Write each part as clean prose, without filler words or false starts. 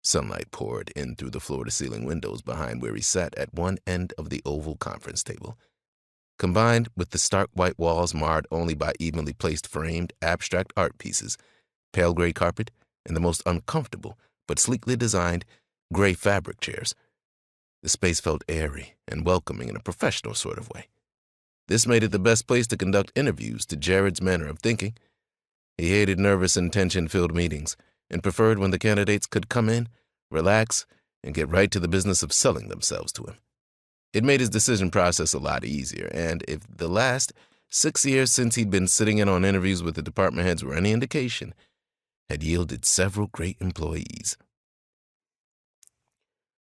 Sunlight poured in through the floor-to-ceiling windows behind where he sat at one end of the oval conference table. Combined with the stark white walls marred only by evenly placed framed abstract art pieces, pale gray carpet, and the most uncomfortable but sleekly designed gray fabric chairs, the space felt airy and welcoming in a professional sort of way. This made it the best place to conduct interviews to Jared's manner of thinking. He hated nervous and tension-filled meetings and preferred when the candidates could come in, relax, and get right to the business of selling themselves to him. It made his decision process a lot easier, and if the last 6 years since he'd been sitting in on interviews with the department heads were any indication, had yielded several great employees.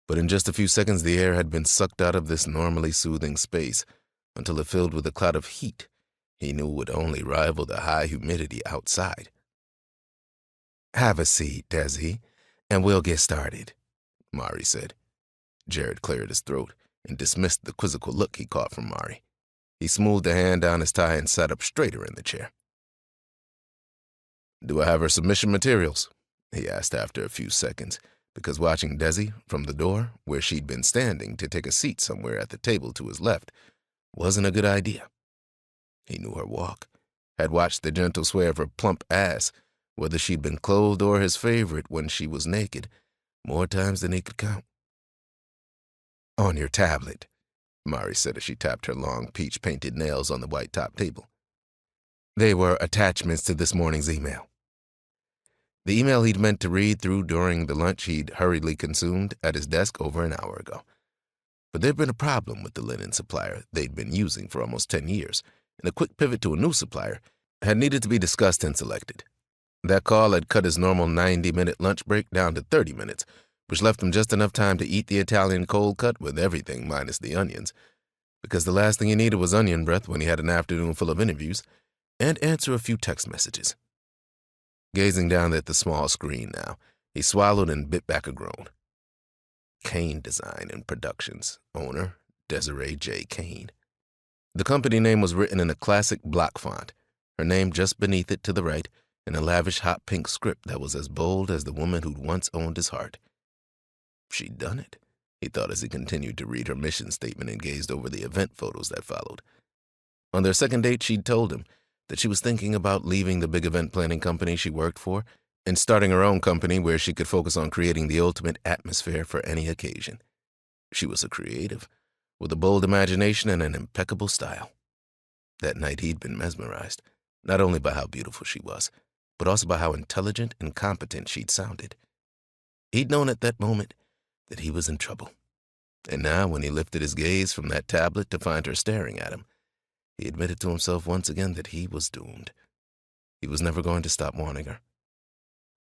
But in just a few seconds, the air had been sucked out of this normally soothing space until it filled with a cloud of heat he knew would only rival the high humidity outside. "Have a seat, Desi, and we'll get started," Mari said. Jared cleared his throat and dismissed the quizzical look he caught from Mari. He smoothed a hand down his tie and sat up straighter in the chair. "Do I have her submission materials?" he asked after a few seconds, because watching Desi from the door, where she'd been standing to take a seat somewhere at the table to his left, wasn't a good idea. He knew her walk, had watched the gentle sway of her plump ass, whether she'd been clothed or his favorite when she was naked, more times than he could count. "On your tablet," Mari said as she tapped her long peach-painted nails on the white-top table. "They were attachments to this morning's email." The email he'd meant to read through during the lunch he'd hurriedly consumed at his desk over an hour ago. But there'd been a problem with the linen supplier they'd been using for almost 10 years, and a quick pivot to a new supplier had needed to be discussed and selected. That call had cut his normal 90-minute lunch break down to 30 minutes, which left him just enough time to eat the Italian cold cut with everything minus the onions, because the last thing he needed was onion breath when he had an afternoon full of interviews, and answer a few text messages. Gazing down at the small screen now, he swallowed and bit back a groan. Kane Design and Productions, owner Desirae J. Kane. The company name was written in a classic block font, her name just beneath it to the right, in a lavish hot pink script that was as bold as the woman who'd once owned his heart. She'd done it, he thought as he continued to read her mission statement and gazed over the event photos that followed. On their second date, she'd told him that she was thinking about leaving the big event planning company she worked for and starting her own company where she could focus on creating the ultimate atmosphere for any occasion. She was a creative, with a bold imagination and an impeccable style. That night he'd been mesmerized, not only by how beautiful she was, but also by how intelligent and competent she'd sounded. He'd known at that moment that he was in trouble. And now, when he lifted his gaze from that tablet to find her staring at him, he admitted to himself once again that he was doomed. He was never going to stop wanting her.